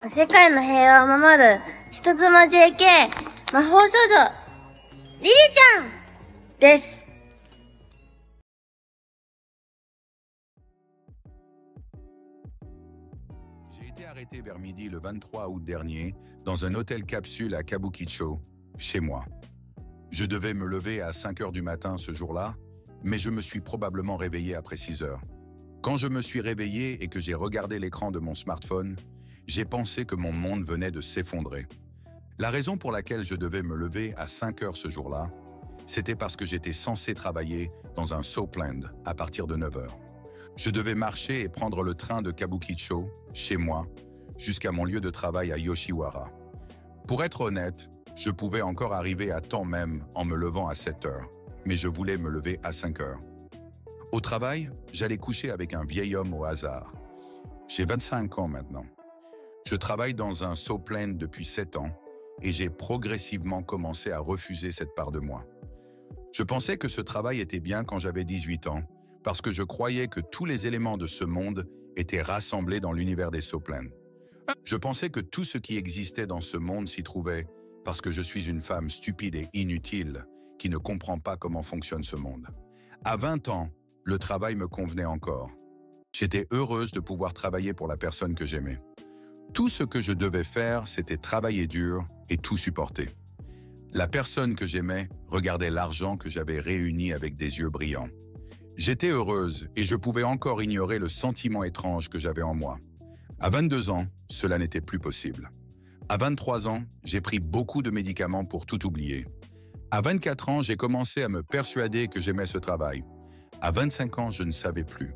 世界の平和を守る人妻 JK 魔法少女リリちゃんです。J'ai été arrêté vers midi le 23 août dernier dans un hôtel capsule à Kabukicho, chez moi. Je devais me lever à 5 heures du matin ce jour-là, mais je me suis probablement réveillé après 6 heures. Quand je me suis réveillé et que j'ai regardé l'écran de mon smartphone, j'ai pensé que mon monde venait de s'effondrer. La raison pour laquelle je devais me lever à 5 heures ce jour-là, c'était parce que j'étais censé travailler dans un Soapland à partir de 9 heures. Je devais marcher et prendre le train de Kabukicho, chez moi, jusqu'à mon lieu de travail à Yoshiwara. Pour être honnête, je pouvais encore arriver à temps même en me levant à 7 heures, mais je voulais me lever à 5 heures. Au travail, j'allais coucher avec un vieil homme au hasard. J'ai 25 ans maintenant. Je travaille dans un Soapland depuis 7 ans et j'ai progressivement commencé à refuser cette part de moi. Je pensais que ce travail était bien quand j'avais 18 ans parce que je croyais que tous les éléments de ce monde étaient rassemblés dans l'univers des Soapland. Je pensais que tout ce qui existait dans ce monde s'y trouvait parce que je suis une femme stupide et inutile qui ne comprend pas comment fonctionne ce monde. À 20 ans, le travail me convenait encore. J'étais heureuse de pouvoir travailler pour la personne que j'aimais. Tout ce que je devais faire, c'était travailler dur et tout supporter. La personne que j'aimais regardait l'argent que j'avais réuni avec des yeux brillants. J'étais heureuse et je pouvais encore ignorer le sentiment étrange que j'avais en moi. À 22 ans, cela n'était plus possible. À 23 ans, j'ai pris beaucoup de médicaments pour tout oublier. À 24 ans, j'ai commencé à me persuader que j'aimais ce travail. À 25 ans, je ne savais plus.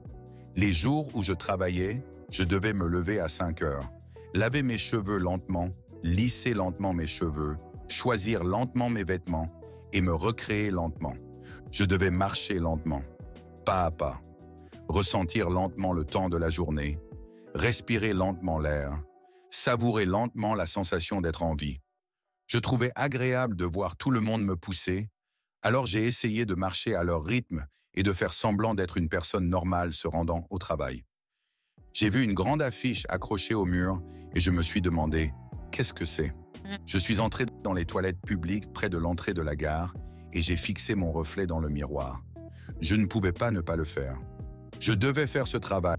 Les jours où je travaillais, je devais me lever à 5 heures. Laver mes cheveux lentement, lisser lentement mes cheveux, choisir lentement mes vêtements et me recréer lentement. Je devais marcher lentement, pas à pas, ressentir lentement le temps de la journée, respirer lentement l'air, savourer lentement la sensation d'être en vie. Je trouvais agréable de voir tout le monde me pousser, alors j'ai essayé de marcher à leur rythme et de faire semblant d'être une personne normale se rendant au travail. J'ai vu une grande affiche accrochée au mur et je me suis demandé « Qu'est-ce que c'est ?» Je suis entré dans les toilettes publiques près de l'entrée de la gare et j'ai fixé mon reflet dans le miroir. Je ne pouvais pas ne pas le faire. Je devais faire ce travail,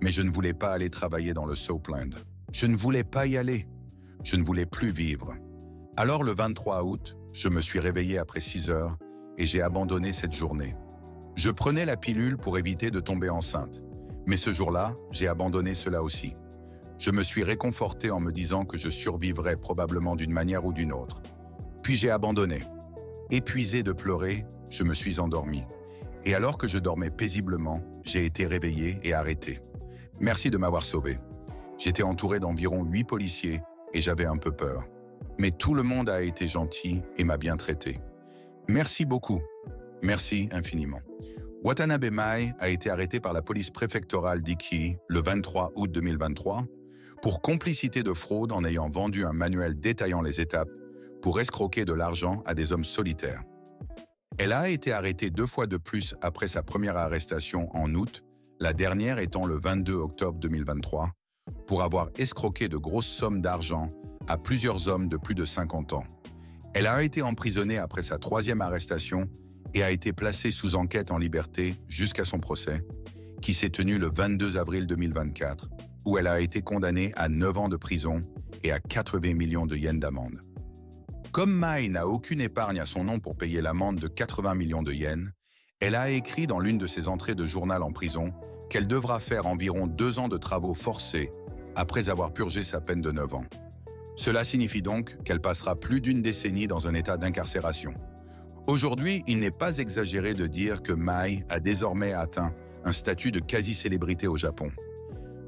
mais je ne voulais pas aller travailler dans le Soapland. Je ne voulais pas y aller. Je ne voulais plus vivre. Alors le 23 août, je me suis réveillé après 6 heures et j'ai abandonné cette journée. Je prenais la pilule pour éviter de tomber enceinte. Mais ce jour-là, j'ai abandonné cela aussi. Je me suis réconforté en me disant que je survivrais probablement d'une manière ou d'une autre. Puis j'ai abandonné. Épuisé de pleurer, je me suis endormi. Et alors que je dormais paisiblement, j'ai été réveillé et arrêté. Merci de m'avoir sauvé. J'étais entouré d'environ 8 policiers et j'avais un peu peur. Mais tout le monde a été gentil et m'a bien traité. Merci beaucoup. Merci infiniment. Watanabe Mai a été arrêté par la police préfectorale d'Iki le 23 août 2023 pour complicité de fraude en ayant vendu un manuel détaillant les étapes pour escroquer de l'argent à des hommes solitaires. Elle a été arrêtée 2 fois de plus après sa première arrestation en août, la dernière étant le 22 octobre 2023, pour avoir escroqué de grosses sommes d'argent à plusieurs hommes de plus de 50 ans. Elle a été emprisonnée après sa 3e arrestation et a été placée sous enquête en liberté jusqu'à son procès, qui s'est tenu le 22 avril 2024, où elle a été condamnée à 9 ans de prison et à 80 millions de yens d'amende. Comme Mai n'a aucune épargne à son nom pour payer l'amende de 80 millions de yens, elle a écrit dans l'une de ses entrées de journal en prison qu'elle devra faire environ 2 ans de travaux forcés après avoir purgé sa peine de 9 ans. Cela signifie donc qu'elle passera plus d'1 décennie dans un état d'incarcération. Aujourd'hui, il n'est pas exagéré de dire que Mai a désormais atteint un statut de quasi-célébrité au Japon.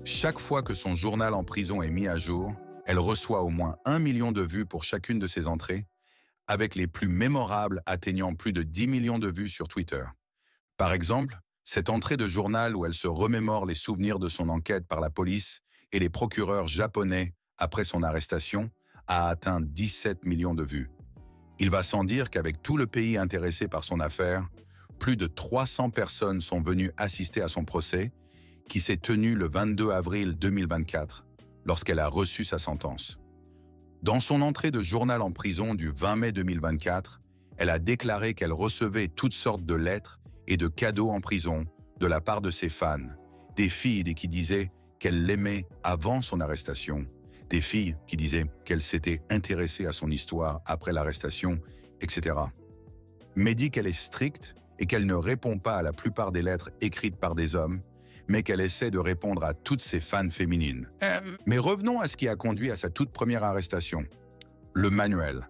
Chaque fois que son journal en prison est mis à jour, elle reçoit au moins 1 million de vues pour chacune de ses entrées, avec les plus mémorables atteignant plus de 10 millions de vues sur Twitter. Par exemple, cette entrée de journal où elle se remémore les souvenirs de son enquête par la police et les procureurs japonais après son arrestation a atteint 17 millions de vues. Il va sans dire qu'avec tout le pays intéressé par son affaire, plus de 300 personnes sont venues assister à son procès, qui s'est tenu le 22 avril 2024, lorsqu'elle a reçu sa sentence. Dans son entrée de journal en prison du 20 mai 2024, elle a déclaré qu'elle recevait toutes sortes de lettres et de cadeaux en prison de la part de ses fans, des filles qui disaient qu'elle l'aimait avant son arrestation, des filles qui disaient qu'elle s'était intéressée à son histoire après l'arrestation, etc. Mais dit qu'elle est stricte et qu'elle ne répond pas à la plupart des lettres écrites par des hommes, mais qu'elle essaie de répondre à toutes ses fans féminines. Mais revenons à ce qui a conduit à sa toute première arrestation. Le manuel.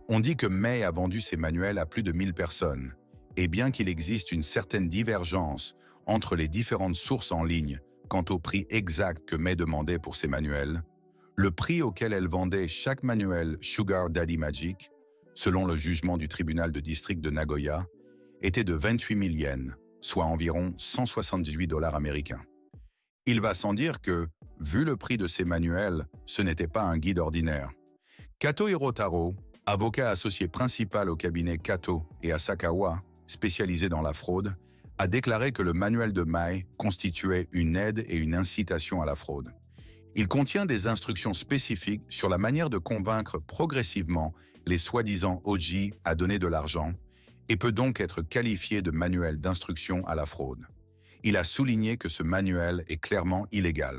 On dit que May a vendu ses manuels à plus de 1000 personnes, et bien qu'il existe une certaine divergence entre les différentes sources en ligne quant au prix exact que May demandait pour ses manuels, le prix auquel elle vendait chaque manuel Sugar Daddy Magic, selon le jugement du tribunal de district de Nagoya, était de 28 000 yens, soit environ 178 $ américains. Il va sans dire que, vu le prix de ces manuels, ce n'était pas un guide ordinaire. Kato Hirotaro, avocat associé principal au cabinet Kato et Asakawa, spécialisé dans la fraude, a déclaré que le manuel de May constituait une aide et une incitation à la fraude. Il contient des instructions spécifiques sur la manière de convaincre progressivement les soi-disant OG à donner de l'argent et peut donc être qualifié de manuel d'instruction à la fraude. Il a souligné que ce manuel est clairement illégal.